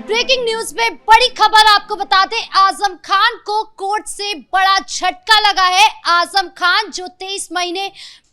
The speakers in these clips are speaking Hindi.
ब्रेकिंग न्यूज में बड़ी खबर आपको बता दें, आजम खान को कोर्ट से बड़ा झटका लगा है। आजम खान जो 23 महीने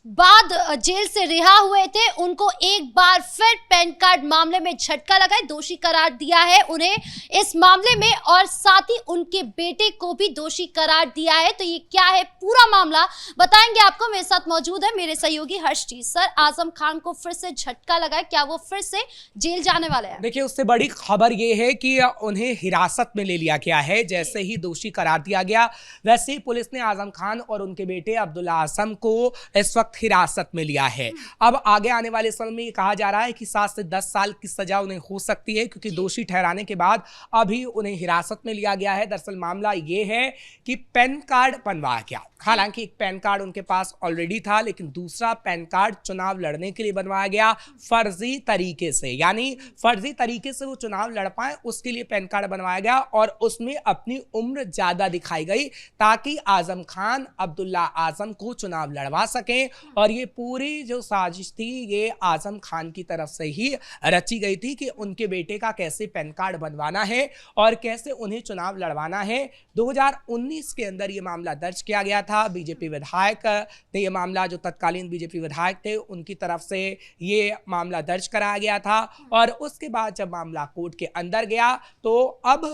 बाद जेल से रिहा हुए थे, उनको एक बार फिर पैन कार्ड मामले में झटका लगा है। दोषी करार दिया है उन्हें इस मामले में और साथ ही उनके बेटे को भी दोषी करार दिया है। तो ये क्या है पूरा मामला बताएंगे आपको। मेरे साथ मौजूद है मेरे सहयोगी हर्षजीत। सर, आजम खान को फिर से झटका लगा है, क्या वो फिर से जेल जाने वाले हैं? देखिए, उससे बड़ी खबर ये है कि उन्हें हिरासत में ले लिया गया है। जैसे ही दोषी करार दिया गया, वैसे ही पुलिस ने आजम खान और उनके बेटे अब्दुल्ला आसम को इस वक्त हिरासत में लिया है। अब आगे आने वाले समय में कहा जा रहा है कि 7 से 10 साल की सजा उन्हें हो सकती है, क्योंकि दोषी ठहराने के बाद अभी उन्हें हिरासत में लिया गया है। दरअसल मामला ये है कि पैन कार्ड बनवाया गया। हालांकि एक पैन कार्ड उनके पास ऑलरेडी था, लेकिन दूसरा पैन कार्ड चुनाव लड़ने के लिए बनवाया गया फर्जी तरीके से, यानी फर्जी तरीके से वो चुनाव लड़ पाए उसके लिए पैन कार्ड बनवाया गया और उसमें अपनी उम्र ज्यादा दिखाई गई ताकि आजम खान अब्दुल्ला आजम को चुनाव लड़वा सकें। और ये पूरी जो साजिश थी ये आजम खान की तरफ से ही रची गई थी कि उनके बेटे का कैसे पैन कार्ड बनवाना है और कैसे उन्हें चुनाव लड़वाना है। 2019 के अंदर ये मामला दर्ज किया गया था। बीजेपी विधायक ने ये मामला, जो तत्कालीन बीजेपी विधायक थे, उनकी तरफ से ये मामला दर्ज कराया गया था। और उसके बाद जब मामला कोर्ट के अंदर गया तो अब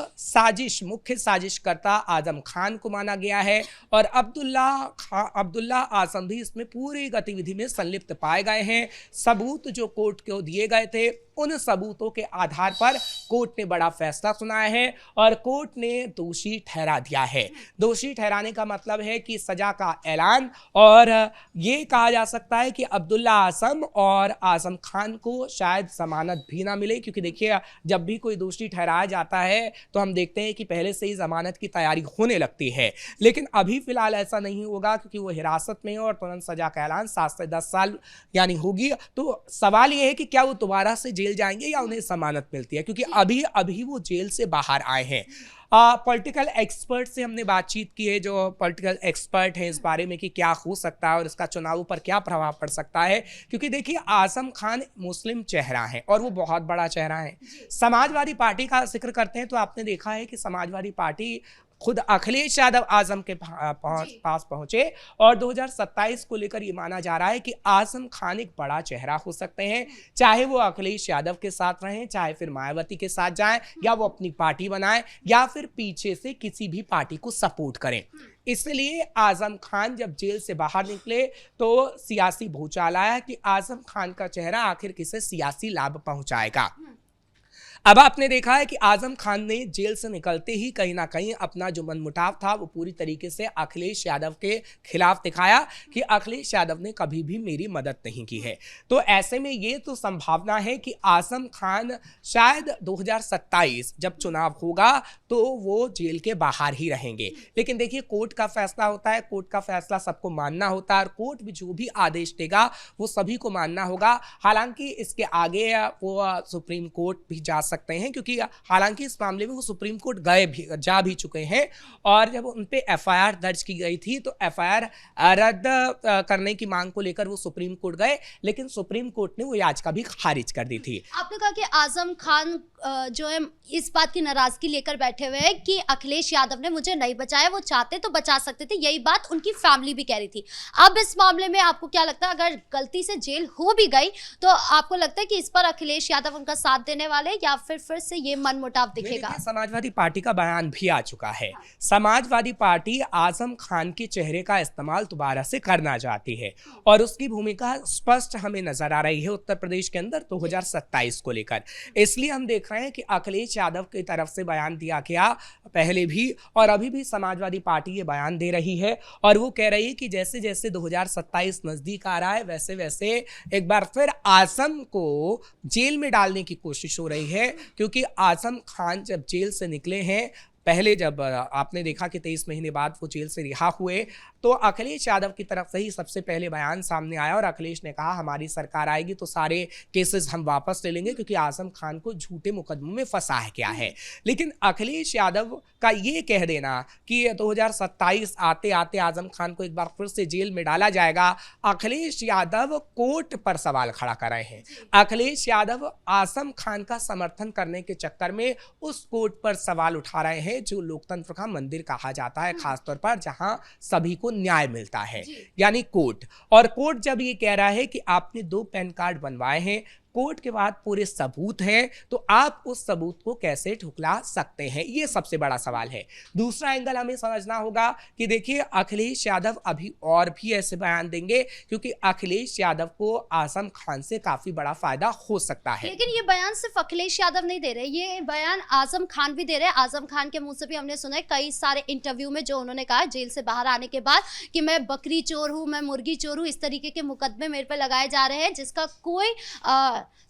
मुख्य साजिशकर्ता आजम खान को माना गया है और अब्दुल्ला आजम भी इसमें पूरी गतिविधि में संलिप्त पाए गए हैं। सबूत जो कोर्ट को दिए गए थे, उन सबूतों के आधार पर कोर्ट ने बड़ा फैसला सुनाया है और कोर्ट ने दोषी ठहरा दिया है। दोषी ठहराने का मतलब है कि सजा का ऐलान, और ये कहा जा सकता है कि अब्दुल्ला आसम और आजम खान को शायद जमानत भी ना मिले, क्योंकि देखिए जब भी कोई दोषी ठहराया जाता है तो हम देखते हैं कि पहले से ही जमानत की तैयारी होने लगती है। लेकिन अभी फिलहाल ऐसा नहीं होगा, क्योंकि वो हिरासत में है और तुरंत सजा का ऐलान 7 से 10 साल यानी होगी। तो सवाल ये है कि क्या वो दोबारा से जेल जाएंगे या उन्हें जमानत मिलती है, क्योंकि अभी वो जेल से बाहर आए हैं। पॉलिटिकल एक्सपर्ट से हमने बातचीत की है, जो पॉलिटिकल एक्सपर्ट हैं इस बारे में कि क्या हो सकता है और इसका चुनावों पर क्या प्रभाव पड़ सकता है। क्योंकि देखिए, आजम खान मुस्लिम चेहरा है और वो बहुत बड़ा चेहरा है। समाजवादी पार्टी का जिक्र करते हैं तो आपने देखा है कि समाजवादी पार्टी खुद अखिलेश यादव आजम के पास पहुंचे और 2027 को लेकर ये माना जा रहा है कि आजम खान एक बड़ा चेहरा हो सकते हैं। चाहे वो अखिलेश यादव के साथ रहें, चाहे फिर मायावती के साथ जाएं, या वो अपनी पार्टी बनाएं, या फिर पीछे से किसी भी पार्टी को सपोर्ट करें। इसलिए आजम खान जब जेल से बाहर निकले तो सियासी भूचाल आया कि आजम खान का चेहरा आखिर किसे सियासी लाभ पहुंचाएगा। अब आपने देखा है कि आजम खान ने जेल से निकलते ही कहीं ना कहीं अपना जो मनमुटाव था वो पूरी तरीके से अखिलेश यादव के खिलाफ दिखाया कि अखिलेश यादव ने कभी भी मेरी मदद नहीं की है। तो ऐसे में ये तो संभावना है कि आजम खान शायद 2027 जब चुनाव होगा तो वो जेल के बाहर ही रहेंगे। लेकिन देखिए, कोर्ट का फैसला होता है, कोर्ट का फैसला सबको मानना होता है और कोर्ट भी जो भी आदेश देगा वो सभी को मानना होगा। हालांकि इसके आगे वो सुप्रीम कोर्ट भी जा सकते हैं, क्योंकि हालांकि इस मामले में वो सुप्रीम कोर्ट जा भी चुके हैं और जब उन पे एफआईआर दर्ज की गई थी तो एफआईआर रद्द करने की मांग को लेकर वो सुप्रीम कोर्ट गए, लेकिन सुप्रीम कोर्ट ने वो याचिका भी खारिज कर दी थी। आपने कहा कि आजम खान जो है इस बात की नाराजगी लेकर बैठे हुए हैं कि अखिलेश यादव ने मुझे नहीं बचाया, वो चाहते तो बचा सकते थे, यही बात उनकी फैमिली भी कह रही थी। अब इस मामले में आपको क्या लगता है, अगर गलती से जेल हो भी गई तो आपको लगता है कि इस पर अखिलेश यादव उनका साथ देने वाले या फिर से ये मनमुटाव दिखेगा? समाजवादी पार्टी का बयान भी आ चुका है। समाजवादी पार्टी आजम खान के चेहरे का इस्तेमाल दोबारा से करना चाहती है और उसकी भूमिका स्पष्ट हमें नजर आ रही है उत्तर प्रदेश के अंदर 2027 को लेकर। इसलिए हम देख रहे हैं कि अखिलेश यादव की तरफ से बयान दिया गया पहले भी और अभी भी समाजवादी पार्टी ये बयान दे रही है और वो कह रही है कि जैसे जैसे 2027 नजदीक आ रहा है वैसे वैसे एक बार फिर आजम को जेल में डालने की कोशिश हो रही है। क्योंकि आजम खान जब जेल से निकले हैं, पहले जब आपने देखा कि 23 महीने बाद वो जेल से रिहा हुए, तो अखिलेश यादव की तरफ से ही सबसे पहले बयान सामने आया और अखिलेश ने कहा हमारी सरकार आएगी तो सारे केसेस हम वापस ले लेंगे क्योंकि आजम खान को झूठे मुकदमों में फंसा गया है। लेकिन अखिलेश यादव का ये कह देना कि 2027 आते आते आजम खान को एक बार फिर से जेल में डाला जाएगा, अखिलेश यादव कोर्ट पर सवाल खड़ा कर रहे हैं। अखिलेश यादव आजम खान का समर्थन करने के चक्कर में उस कोर्ट पर सवाल उठा रहे हैं जो लोकतंत्र का मंदिर कहा जाता है, खासतौर पर जहां सभी को न्याय मिलता है, यानी कोर्ट। और कोर्ट जब ये कह रहा है कि आपने 2 पैन कार्ड बनवाए हैं, कोर्ट के बाद पूरे सबूत हैं, तो आप उस सबूत को कैसे ठुकरा सकते हैं, ये सबसे बड़ा सवाल है। दूसरा एंगल हमें समझना होगा कि देखिए अखिलेश यादव अभी और भी ऐसे बयान देंगे क्योंकि अखिलेश यादव को आजम खान से काफी बड़ा फायदा हो सकता है। लेकिन ये बयान सिर्फ अखिलेश यादव नहीं दे रहे, ये बयान आजम खान भी दे रहे हैं। आजम खान के मुंह से भी हमने सुना है कई सारे इंटरव्यू में जो उन्होंने कहा जेल से बाहर आने के बाद कि मैं बकरी चोर हूं, मैं मुर्गी चोर हूं, इस तरीके के मुकदमे मेरे पे लगाए जा रहे हैं जिसका कोई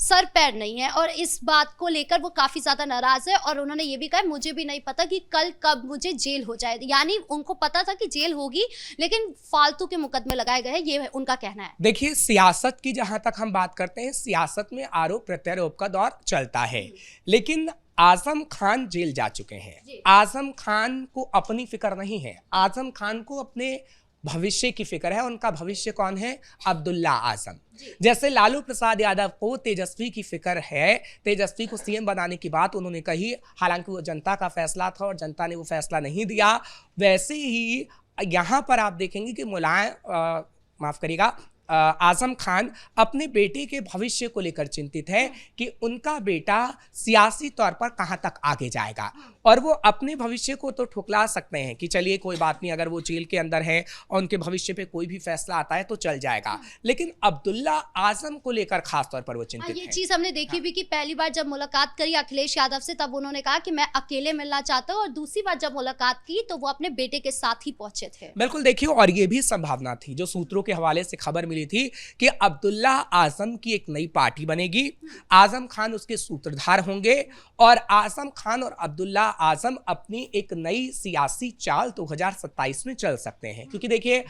सर पैर नहीं है। और इस बात को लेकर वो काफी ज्यादा नाराज है और उन्होंने ये भी कहा मुझे भी नहीं पता कि कल कब मुझे जेल हो जाए, यानी उनको पता था कि जेल होगी लेकिन फालतू के मुकदमे लगाए गए हैं, ये उनका कहना है। देखिए सियासत की जहां तक हम बात करते हैं, सियासत में आरोप प्रत्यारोप का दौर चलता है, लेकिन आजम खान जेल जा चुके हैं। आजम खान को अपनी फिक्र नहीं है, आजम खान को अपने भविष्य की फिक्र है। उनका भविष्य कौन है? अब्दुल्ला आजम। जैसे लालू प्रसाद यादव को तेजस्वी की फिक्र है, तेजस्वी को सीएम बनाने की बात उन्होंने कही, हालांकि वो जनता का फैसला था और जनता ने वो फैसला नहीं दिया। वैसे ही यहाँ पर आप देखेंगे कि माफ करिएगा, आजम खान अपने बेटे के भविष्य को लेकर चिंतित है कि उनका बेटा सियासी तौर पर कहां तक आगे जाएगा, और वो अपने भविष्य को तो ठुकरा सकते हैं कि चलिए कोई बात नहीं, अगर वो जेल के अंदर है और उनके भविष्य पे कोई भी फैसला आता है तो चल जाएगा, लेकिन अब्दुल्ला आजम को लेकर खास तौर पर वो चिंतित है। ये चीज हमने देखी भी कि पहली बार जब मुलाकात करी अखिलेश यादव से तब उन्होंने कहा कि मैं अकेले मिलना चाहता हूं, और दूसरी बार जब मुलाकात की तो वो अपने बेटे के साथ ही पहुंचे थे। बिल्कुल, देखिए, और ये भी संभावना थी, जो सूत्रों के हवाले से खबर मिली थी कि अब्दुल्ला आजम की एक नई पार्टी बनेगी, आजम खान उसके सूत्रधार होंगे और आजम खान और अब्दुल्ला आजम अपनी एक नई सियासी चाल 2027 में चल सकते हैं। क्योंकि देखिए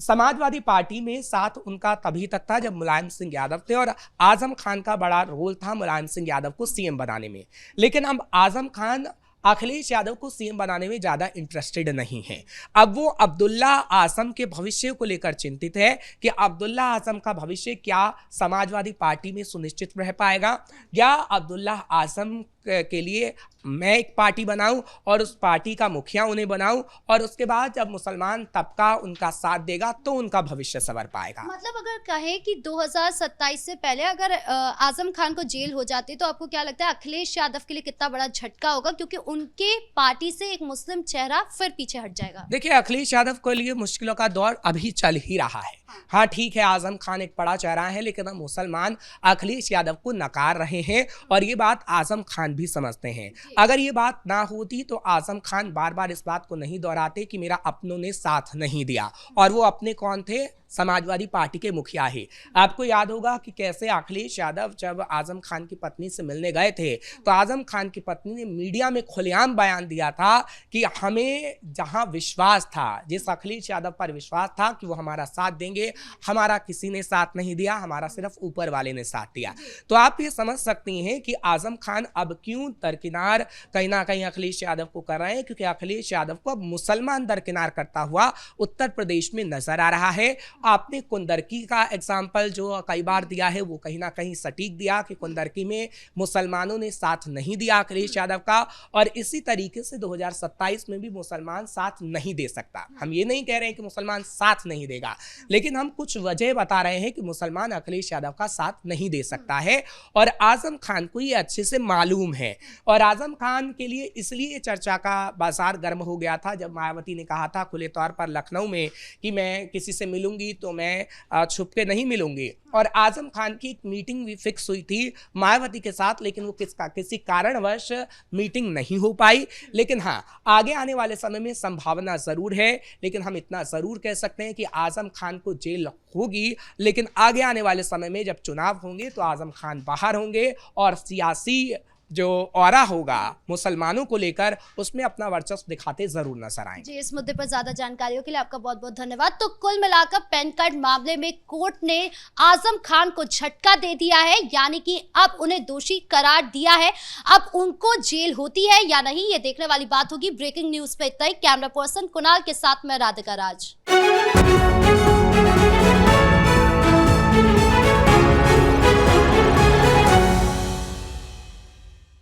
समाजवादी पार्टी में साथ उनका तभी तक था जब मुलायम सिंह यादव थे और आजम खान का बड़ा रोल था मुलायम सिंह यादव को सीएम बनाने में, लेकिन अब आजम खान अखिलेश यादव को सीएम बनाने में ज्यादा इंटरेस्टेड नहीं है। अब वो अब्दुल्ला आजम के भविष्य को लेकर चिंतित है कि अब्दुल्ला आजम का भविष्य क्या समाजवादी पार्टी में सुनिश्चित रह पाएगा, या अब्दुल्ला आजम के लिए मैं एक पार्टी बनाऊं और उस पार्टी का मुखिया उन्हें बनाऊं, और उसके बाद जब मुसलमान तबका उनका साथ देगा तो उनका भविष्य संवर पाएगा। मतलब अगर कहें कि 2027 से पहले अगर आजम खान को जेल हो जाती तो आपको क्या लगता है अखिलेश यादव के लिए कितना बड़ा झटका होगा, क्योंकि उनके पार्टी से एक मुस्लिम चेहरा फिर पीछे हट जाएगा? देखिए अखिलेश यादव के लिए मुश्किलों का दौर अभी चल ही रहा है। हाँ ठीक है, आजम खान एक बड़ा चेहरा है, लेकिन अब मुसलमान अखिलेश यादव को नकार रहे हैं और ये बात आजम खान भी समझते हैं। अगर ये बात ना होती तो आजम खान बार बार इस बात को नहीं दोहराते कि मेरा अपनों ने साथ नहीं दिया, और वो अपने कौन थे? समाजवादी पार्टी के मुखिया है। आपको याद होगा कि कैसे अखिलेश यादव जब आजम खान की पत्नी से मिलने गए थे तो आजम खान की पत्नी ने मीडिया में खुलेआम बयान दिया था कि हमें जहां विश्वास था, जिस अखिलेश यादव पर विश्वास था कि वो हमारा साथ देंगे, हमारा किसी ने साथ नहीं दिया, हमारा सिर्फ ऊपर वाले ने साथ दिया। तो आप ये समझ सकती हैं कि आजम खान अब क्यों दरकिनार कहीं ना कहीं अखिलेश यादव को कर रहे हैं, क्योंकि अखिलेश यादव को अब मुसलमान दरकिनार करता हुआ उत्तर प्रदेश में नजर आ रहा है। आपने कुंदरकी का एग्जाम्पल जो कई बार दिया है वो कहीं ना कहीं सटीक दिया कि कुंदरकी में मुसलमानों ने साथ नहीं दिया अखिलेश यादव का, और इसी तरीके से 2027 में भी मुसलमान साथ नहीं दे सकता। हम ये नहीं कह रहे हैं कि मुसलमान साथ नहीं देगा, लेकिन हम कुछ वजह बता रहे हैं कि मुसलमान अखिलेश यादव का साथ नहीं दे सकता है, और आजम खान को ये अच्छे से मालूम है। और आजम खान के लिए इसलिए चर्चा का बाजार गर्म हो गया था जब मायावती ने कहा था खुले तौर पर लखनऊ में कि मैं किसी से मिलूंगी तो मैं छुप के नहीं मिलूंगी, और आजम खान की एक मीटिंग भी फिक्स हुई थी मायावती के साथ, लेकिन वो किसी कारणवश मीटिंग नहीं हो पाई। लेकिन हाँ, आगे आने वाले समय में संभावना जरूर है, लेकिन हम इतना जरूर कह सकते हैं कि आजम खान को जेल होगी, लेकिन आगे आने वाले समय में जब चुनाव होंगे तो आजम खान बाहर होंगे और सियासी जो ऑरा होगा मुसलमानों को लेकर, उसमें अपना वर्चस्व दिखाते जरूर नजर आएंगे। जी, इस मुद्दे पर ज्यादा जानकारियों के लिए आपका बहुत बहुत धन्यवाद। तो कुल मिलाकर पैन कार्ड मामले में कोर्ट ने आजम खान को झटका दे दिया है, यानी कि अब उन्हें दोषी करार दिया है। अब उनको जेल होती है या नहीं, ये देखने वाली बात होगी। ब्रेकिंग न्यूज पे इतना ही। कैमरा पर्सन कुणाल के साथ मैं राधिका राज।